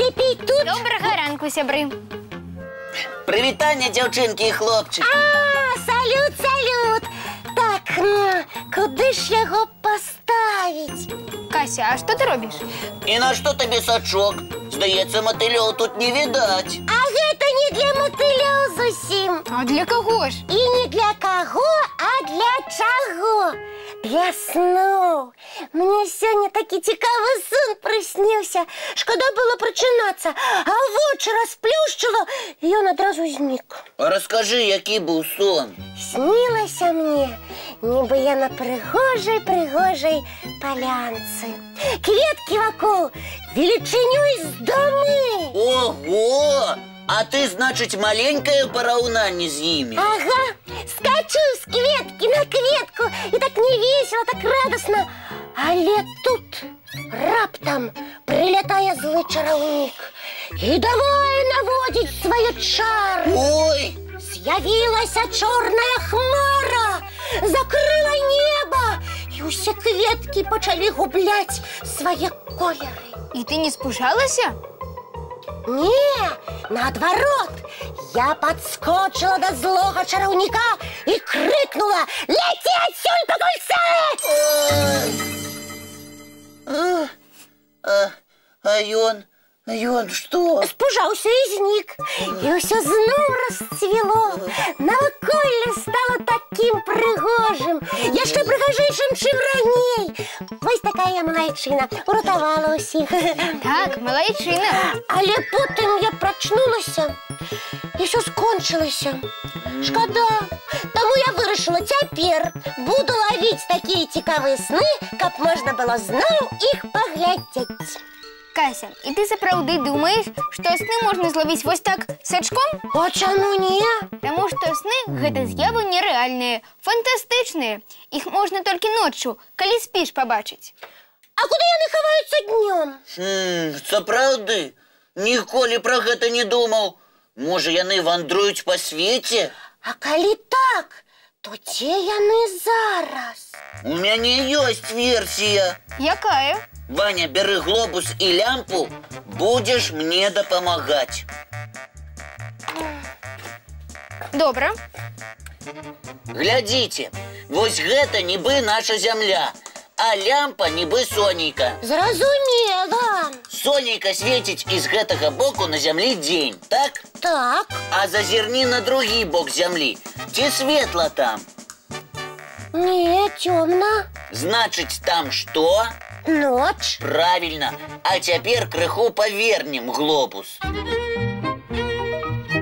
лепей тут. Добрага ранку, сябры. Прывітанне, дзяўчынкі і хлопчык. Салют, салют. Так, куды ж яго паставіць? Кася, а што ты робіш? І на што табе сачок? Здаецца, матылёў тут не відаць. А гэта не для матылёў зусім. А для каго ж? І не для каго, а для чаго? Для сну. Мне сёння такі цікавы сон прысніўся. Шкода было прачынацца, а вочы расплюшчыла, і ён адразу знік. А раскажы, які быў сон? Снілася мне, нібы я на прыгожай палянцы. Кветкі вакол велічынёй з дамы. Ого! А ты, значыць, маленькае параўнанне з імі. Ага, скачу з кветкі на кветку, і так не весела, так радасна. Але тут раптам прилятае злы чараўнік і давай наводзіць свае чары. Ой! З'явілася чорная хмара, закрыла неба, і ўсе кветкі пачалі губляць свае колеры. І ты не спужалася? Не, наадварот, я падскочыла да злога чараўніка і крыкнула: «Ляці адсюль, пакульцы!» А ён што? Спужаўся і знік, і ўсё зноў расцвіло. Наваколле стало такім прыгожым, яшчэ прыгажэйшым, чым раней. Вось такая малайчына уратавала ўсіх. Так, малайчына. Але потым я прачнулася, і ўсё скончылася. Шкада. Таму я вырашыла, цяпер буду лавіць такія цікавыя сны, каб можна было зноў іх паглядзець. Кася, і ты сапраўды думаеш, што сны можна зловіць вось так сачком? А чаму не? Таму што сны гэта з'явы нерэальныя, фантастычныя. Іх можна толькі ноччу, калі спіш, пабачыць. А куды яны хаваюцца днём? Сапраўды, ніколі пра гэта не думаў. Можа, яны вандруюць па свеце? А калі так, то дзе яны зараз? У мяне ёсць версія. Якая? Ваня, бяры глобус і лямпу, будзеш мне дапамагаць. Добра. Глядзіце, вось гэта нібы наша зямля, а лямпа нібы сонейка. Зразумела. Сонейка свеціць з гэтага боку на зямлі дзень, так? Так. А зазірні на другі бок зямлі. Ці светла там? Не, цёмна. Значыць, там што? Ноч. Правильно. А цяпер крыху павернем глобус.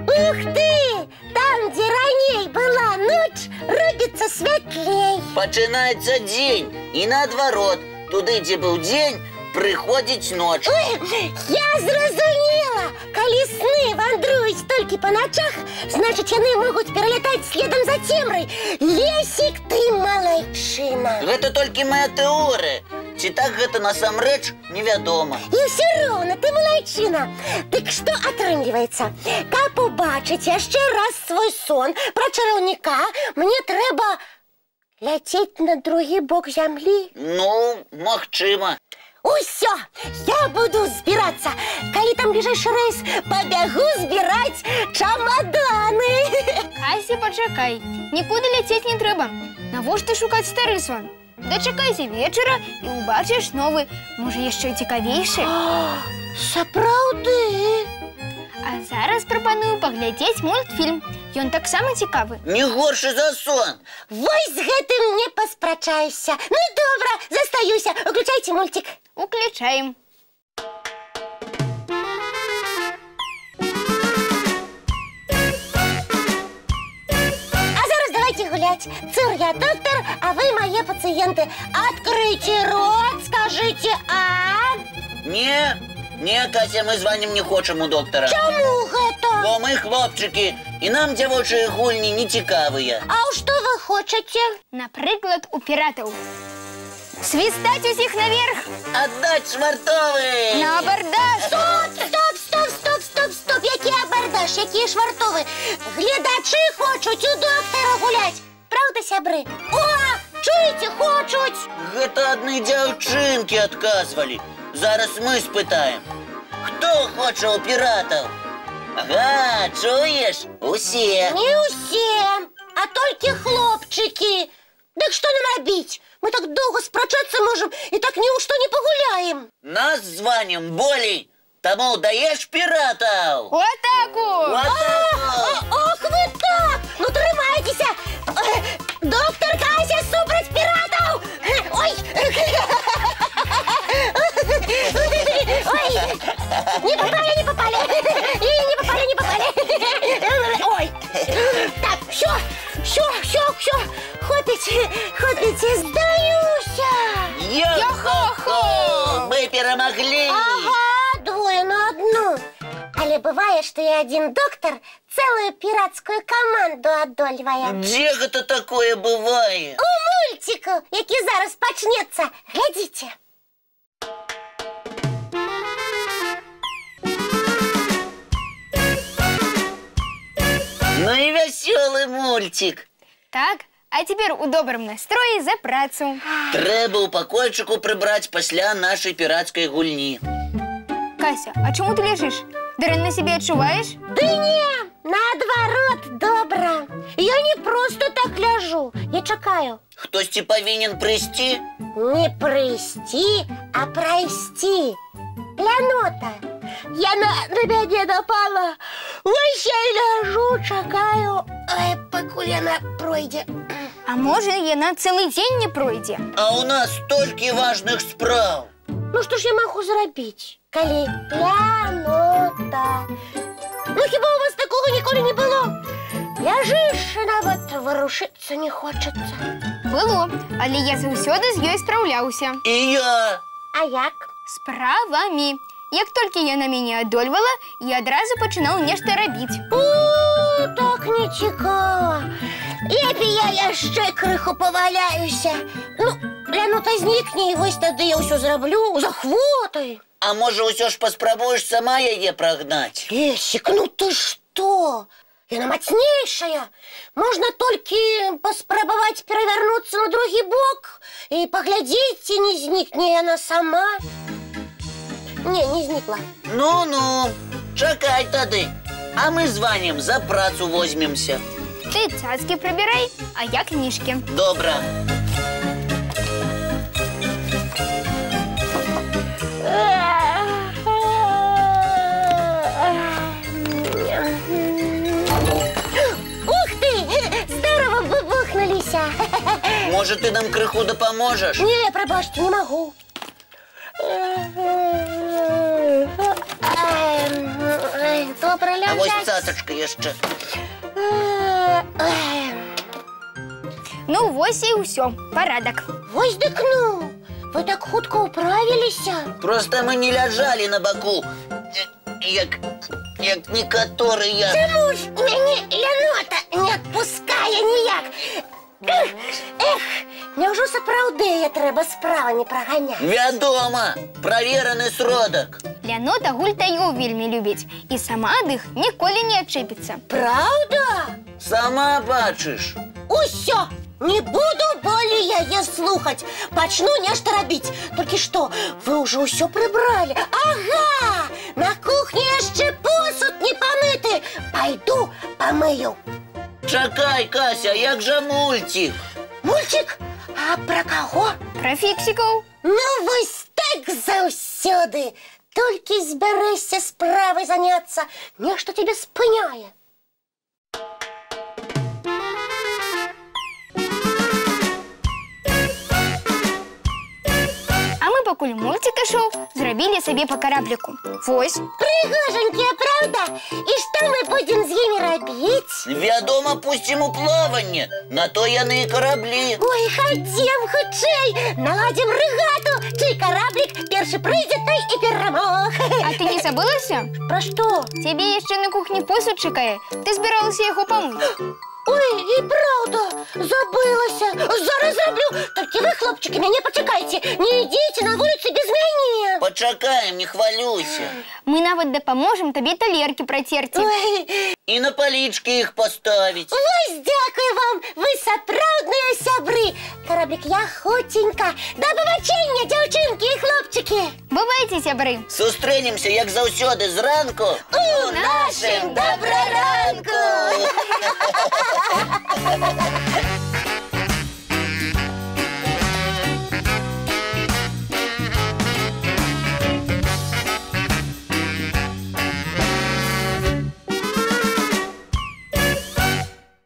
Ух ты! Там, дзе раней была ноч, робіцца святлей. Пачынаецца дзень і наадварот. Туды, дзе быў дзень, прыходзіць ноч. Я зразумела! Калі сны вандруюць толькі па начах, значыць, яны могуць пералятаць следам за цемрай. Лесік, ты малайчына. Гэта толькі моя тэорыя. Ці так гэта насамрэч, невядома. І ўсё роўна, ты малайчына. Дык што атрымліваецца? Каб убачыць яшчэ раз свой сон пра чараўніка, мне трэба ляцець на другі бок зямлі? Ну, магчыма. Усё, я буду збірацца. Калі там бліжэйшы рэйс, пабягу збіраць чамаданы. Кася, пачакай. Нікуды ляцець не трэба. Навошта шукаць стары сон? Дачакайся вечара і ўбачыш новы, можа, яшчэ цікавейшы. Сапраўды? А зараз прапаную паглядзець мультфільм. Ён таксама цікавы. Не горшы за сон. Вось з гэтым не паспрачаюся. Ну, добра, застаюся. Уключайце мультик. Уключаем. А зараз давайте гулять. Цур, я доктор, а вы мои пациенты. Откройте рот, скажите «а». Не, Кася, мы з Ванем не хочам у доктара. Чаму гэта? Бо мы хлопчыкі, і нам дзявочыя гульні не цікавыя. А што вы хочаце? Напрыклад, у піратаў. Свістаць усіх наверх! Аддаць швартовы! На абардаж! Стоп! Які абардаж, якія швартовы? Гледачы хочуць у доктара гуляць. Праўда, сябры? О, чуеце, хочуць! Гэта адны дзяўчынкі адказвалі. Зараз мы спытаем. Хто хоче у піратів? Ага, чуєш? Усе. Не усе, а тільки хлопчики. Так що нам робити? Ми так довго спрачатися можемо і так ні у що не погуляємо. Нас званим болей, тому даєш піратів. Отаку! Ох, ви так! Ну тримайтеся! Доктор Кася супроть піратів! Ой! Ой! Не попали, не попали! Не попали, не попали! Ой! Так, все! Хлопці, здаюся! Йо-хо-хо! Ми перемогли! Ага, двое на одну. Але бывает, что и один доктор целую пиратскую команду одолевает. Где это такое бывает? У мультику, який зараз почнется. Глядите. Ну и веселый мультик. Так, а тепер у добрым настрої за працю. Треба у покойчику прибрать після нашої піратської гульні. Кася, а чому ти лежиш? Даремно себе відчуваєш? Да не, наоборот, добро. Я не просто так ляжу, я чекаю. Хтось повинен прийти? Не пройсти, а пройсти. Лянота, я на меня напала. Ось я й ляжу, чекаю. Ой, поки Лена пройде. А може, яна цілий день не пройде? А у нас стільки важних справ. Ну что ж я могу зробити, коли Лянота? Ну хіба у вас такого ніколи не було? Ляжиш, а вот ворушиться не хочеться. Було, але я завсёди з ёй справляўся. І я. А як? Справамі. Як толькі яна мяне адольвала, я адразу пачынаў нешта рабіць. О, так не цікаво. Лепей я яшчэ крыху поваляюся. Ну, Лянота знікне, і вось тады я ўсё зраблю, захвотай. А може, усё ж паспрабуеш сама яе прагнаць? Лесик, ну ты что? Яна мацнейшая. Можна толькі паспрабаваць перавярнуцца на другі бок і паглядзець, ці не знікне яна сама. Не зникла. Ну-ну, чакай тады. А мы званем, за працу возьмемся. Ты цацкі прыбірай, а я кніжкі. Добра. Ух ты! Здорово выбухнулися. Може, ти нам криху допоможеш? Не, пробачте, не могу. Добре, А ось лежать. цацочка яшчэ. Ну, вось і ўсё, парадак. Вось дык ну, вы так хутка управіліся. Просто мы не ляжали на боку, як некаторыя. Чаму ж мяне Лянота не адпускае ніяк? Эх, няўжо сапраўды яе трэба справамі праганяць? Вядома, правераны сродак. Лянота гультаёў вельмі любіць і сама ад іх ніколі не адчэпіцца. Праўда? Сама бачыш. Усё! Не буду болей яе слухаць. Пачну нешта рабіць. Толькі што, вы ўжо ўсё прыбралі. Ага! На кухні яшчэ посуд не памыты. Пайду памыю. Чакай, Кася, як жа мультик? Мультик? А пра каго? Пра фіксікаў. Ну вось так заўсёды. Толькі збярэшся справай заняцца, нешта тебе спыняе. Пакуль мультик ішоў, зрабілі сабе па карабліку. Вось. Прыгоженькія, правда? І што мы будзем з імі рабіць? Вядома, пусцім у плаванне. На то яны і караблі. Ой, хадзем хутчэй, наладзім рэгату. Чый караблік першы прыйдзе, той і перамог. А ты не забылася? Пра што? Цябе яшчэ на кухні посуд чакае. Ты збіралася яго памыць. Ой, і правда, забылася. Зараз зраблю. Толькі вы, хлопчыкі, мяне пачакайце. Не ідзіце на вуліцу без мяне. чакаем, не хвалюйся. Мы нават дапаможам табе талеркі працерці. Ой, І на палічкі їх поставить. вось дякую вам, вы сапраўдныя сябры. Кораблик, я хутенька. До побачення, дзяўчынкі і хлопчыкі. Бывайце, сябры. Сустрэнемся, як заўсёды, зранку. У нашым добраранку.